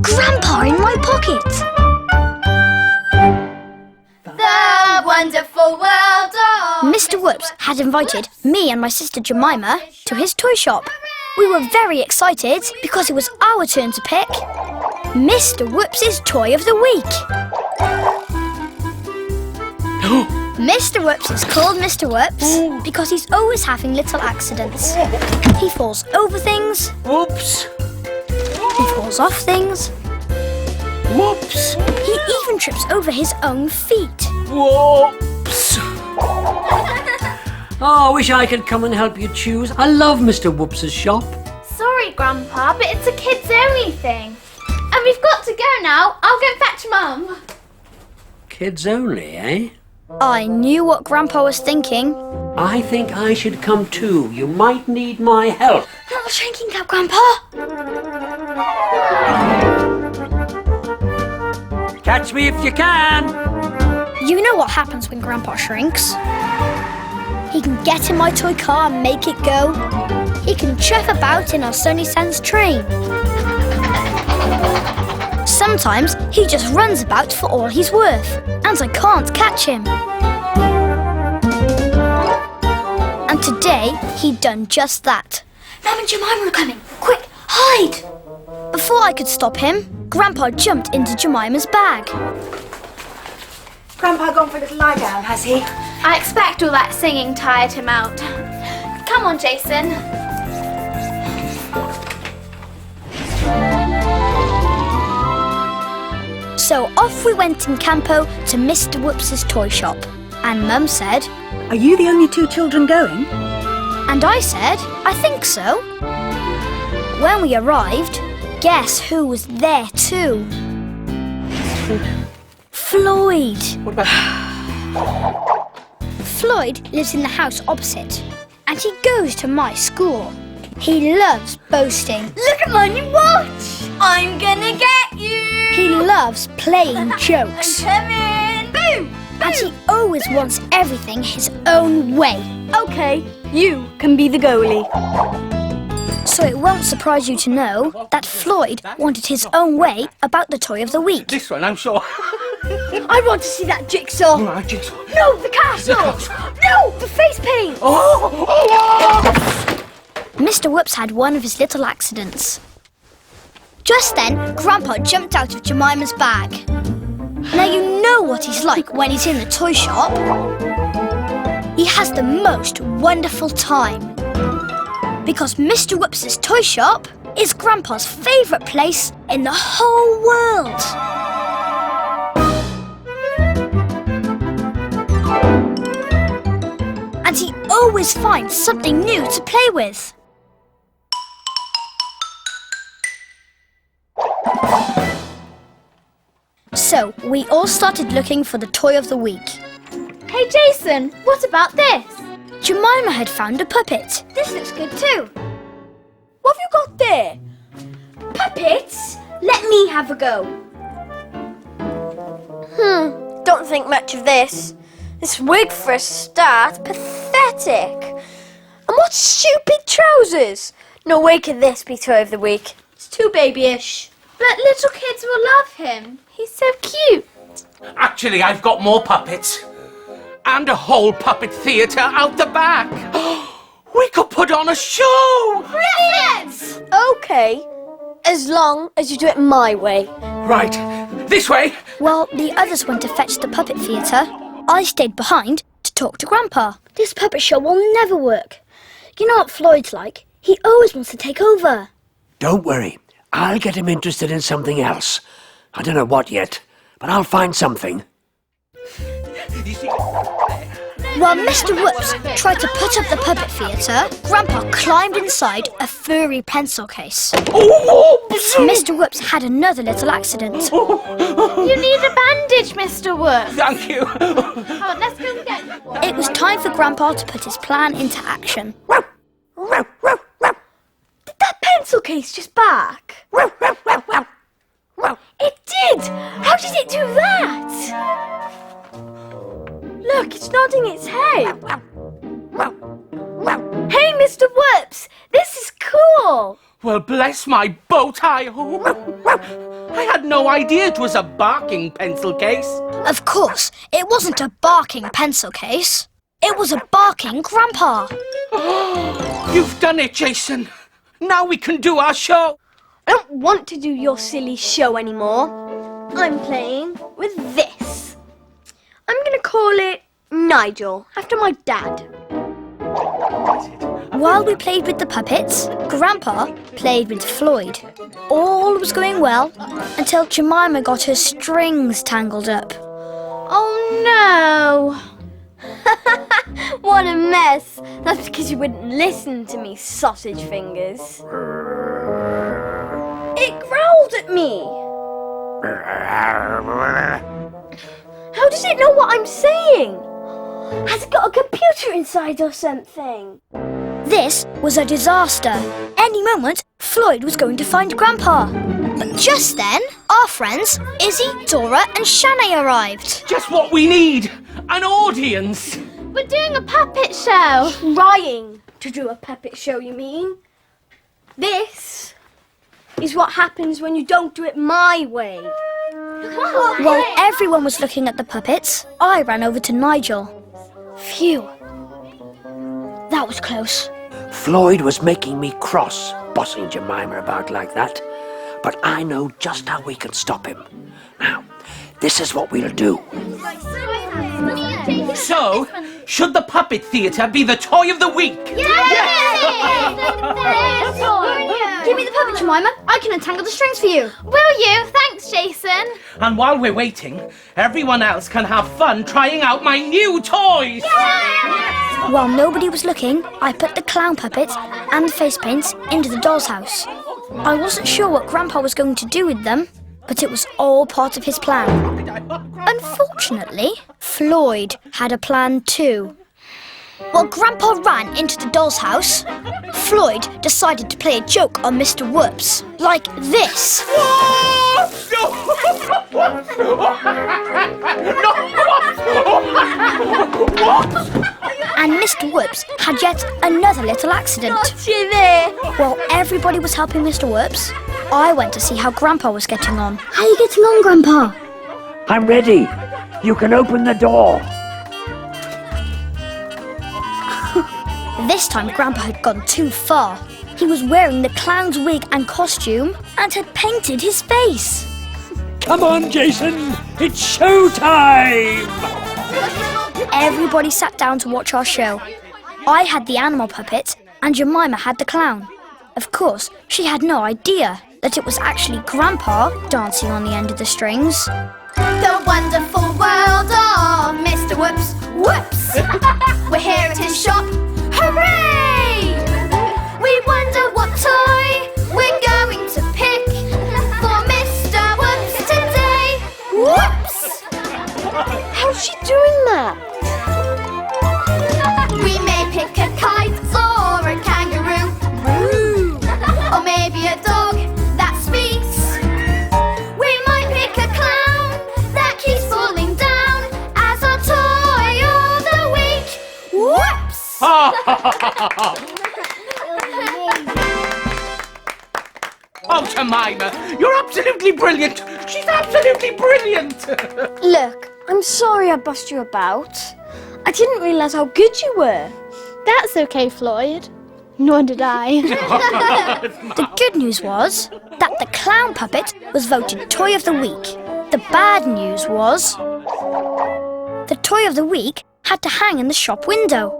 Grandpa in my pocket! The wonderful world of... Mr. Whoops had invited me and my sister Jemima to his toy shop. We were very excited because it was our turn to pick Mr. Whoops' Toy of the Week. Mr. Whoops is called Mr. Whoops because he's always having little accidents. He falls over things. Whoops! He falls off things. Whoops! He even trips over his own feet. Whoops! Oh, I wish I could come and help you choose. I love Mr. Whoops' shop. Sorry, Grandpa, but it's a kids-only thing. And we've got to go now. I'll go fetch Mum. Kids only, eh? I knew what Grandpa was thinking. I think I should come too. You might need my help. Not the shrinking cap, Grandpa. Catch me if you can. You know what happens when Grandpa shrinks. He can get in my toy car and make it go. He can chuff about in our Sunny Sands train. Sometimes he just runs about for all he's worth, and I can't catch him. And today, he'd done just that. Mum and Jemima are coming. Quick, hide! Before I could stop him, Grandpa jumped into Jemima's bag. Grandpa gone for a little lie down, has he? I expect all that singing tired him out. Come on, Jason. So off we went in Campo to Mr. Whoops' toy shop. And Mum said, Are you the only two children going? and I said, I think so. When we arrived, guess who was there too? Floyd. What about... Floyd lives in the house opposite, and he goes to my school. He loves boasting. Look at my new watch! I'm gonna get you. He loves playing jokes. Come in. Boom. And he always wants everything his own way. OK, you can be the goalie. So it won't surprise you to know that Floyd wanted his own way about the toy of the week. This one, I'm sure. I want to see that jigsaw. Right, jigsaw. No, the castle. No, the face paint. Mr. Whoops had one of his little accidents. Just then, Grandpa jumped out of Jemima's bag. Now you know what he's like when he's in the toy shop. He has the most wonderful time. Because Mr. Whoops' toy shop is Grandpa's favourite place in the whole world. And he always finds something new to play with. So we all started looking for the toy of the week. Hey, Jason, what about this? Jemima had found a puppet. This looks good too. What have you got there? Puppets? Let me have a go. Don't think much of this. This wig for a start, pathetic. And what stupid trousers. No way could this be toy of the week. It's too babyish. But little kids will love him. He's so cute. Actually, I've got more puppets. And a whole puppet theatre out the back. We could put on a show. Brilliant! OK, as long as you do it my way. Right, this way. While the others went to fetch the puppet theatre, I stayed behind to talk to Grandpa. This puppet show will never work. You know what Floyd's like? He always wants to take over. Don't worry. I'll get him interested in something else. I don't know what yet, but I'll find something. While Mr. Whoops tried to put up the puppet theatre, Grandpa climbed inside a furry pencil case. Mr. Whoops had another little accident. You need a bandage, Mr. Whoops. Thank you. Oh, let's go and get you one. It was time for Grandpa to put his plan into action. Did that pencil case just bark? It did! How did it do that? Look, it's nodding its head. Hey, Mr. Whoops, this is cool. Well, bless my bow tie. I had no idea it was a barking pencil case. Of course, it wasn't a barking pencil case. It was a barking Grandpa. You've done it, Jason. Now we can do our show. I don't want to do your silly show anymore. I'm playing with this. I'm going to call it Nigel, after my dad. While we played with the puppets, Grandpa played with Floyd. All was going well until Jemima got her strings tangled up. Oh no! What a mess. That's because you wouldn't listen to me, sausage fingers. It growled at me. How does it know what I'm saying? Has it got a computer inside or something? This was a disaster. Any moment, Floyd was going to find Grandpa. But just then, our friends, Izzy, Dora and Shanae arrived. Just what we need. An audience. We're doing a puppet show. Trying to do a puppet show, you mean? This is what happens when you don't do it my way. While everyone was looking at the puppets, I ran over to Nigel. Phew. That was close. Floyd was making me cross, bossing Jemima about like that. But I know just how we can stop him. Now, this is what we'll do. So, should the puppet theatre be the toy of the week? Give me the puppet, Jemima. I can untangle the strings for you. Will you? Thanks, Jason. And while we're waiting, everyone else can have fun trying out my new toys. While nobody was looking, I put the clown puppets and the face paints into the doll's house. I wasn't sure what Grandpa was going to do with them, but it was all part of his plan. Unfortunately, Floyd had a plan too. While Grandpa ran into the doll's house, Floyd decided to play a joke on Mr. Whoops, like this. And Mr. Whoops had yet another little accident. Gotcha there. While everybody was helping Mr. Whoops, I went to see how Grandpa was getting on. How are you getting on, Grandpa? I'm ready. You can open the door. This time Grandpa had gone too far. He was wearing the clown's wig and costume and had painted his face. Come on, Jason. It's showtime. Everybody sat down to watch our show. I had the animal puppet and Jemima had the clown. Of course, she had no idea that it was actually Grandpa dancing on the end of the strings. The wonderful world of Mr. Whoops, whoops. We're here at his shop. Hooray! We wonder what toy we're going to pick for Mr. Whoops today. Whoops! How's she doing that? We may pick a kite or a kangaroo. Or maybe a dog that speaks. We might pick a clown that keeps falling down as our toy of the week. Whoops! Oh, Jemima, you're absolutely brilliant. She's absolutely brilliant. Look, I'm sorry I bust you about. I didn't realise how good you were. That's okay, Floyd. Nor did I. The good news was that the clown puppet was voted Toy of the Week. The bad news was the Toy of the Week had to hang in the shop window.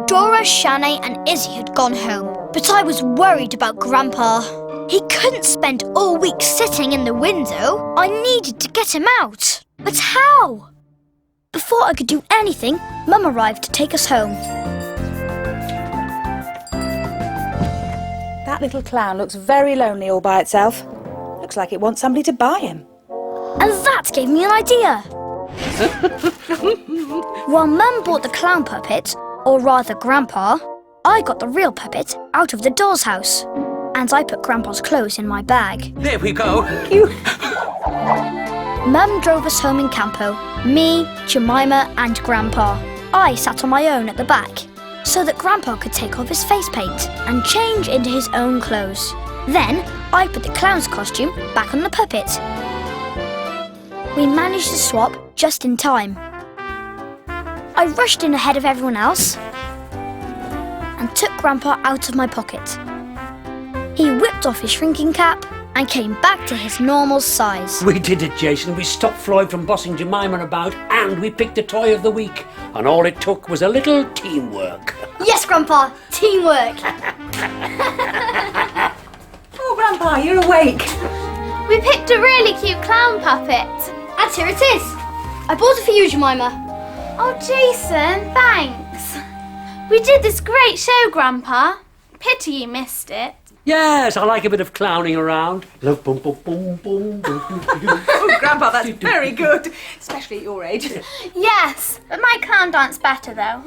Dora, Shanae and Izzy had gone home, but I was worried about Grandpa. He couldn't spend all week sitting in the window. I needed to get him out. But how? Before I could do anything, Mum arrived to take us home. That little clown looks very lonely all by itself. Looks like it wants somebody to buy him. And that gave me an idea. While Mum bought the clown puppet, or rather Grandpa, I got the real puppet out of the doll's house. And I put Grandpa's clothes in my bag. There we go. Mum drove us home in Campo. Me, Jemima and Grandpa. I sat on my own at the back. so that Grandpa could take off his face paint and change into his own clothes. Then I put the clown's costume back on the puppet. We managed to swap just in time. I rushed in ahead of everyone else and took Grandpa out of my pocket. He whipped off his shrinking cap and came back to his normal size. We did it, Jason. We stopped Floyd from bossing Jemima about and we picked the toy of the week. And all it took was a little teamwork. Yes, Grandpa, teamwork. Oh, Grandpa, you're awake. We picked a really cute clown puppet. And here it is. I bought it for you, Jemima. Oh, Jason, thanks. We did this great show, Grandpa. Pity you missed it. Yes, I like a bit of clowning around. Love boom boom boom boom boom boom boom. Oh, Grandpa, that's very good, especially at your age. Yes, but my clown dance better, though.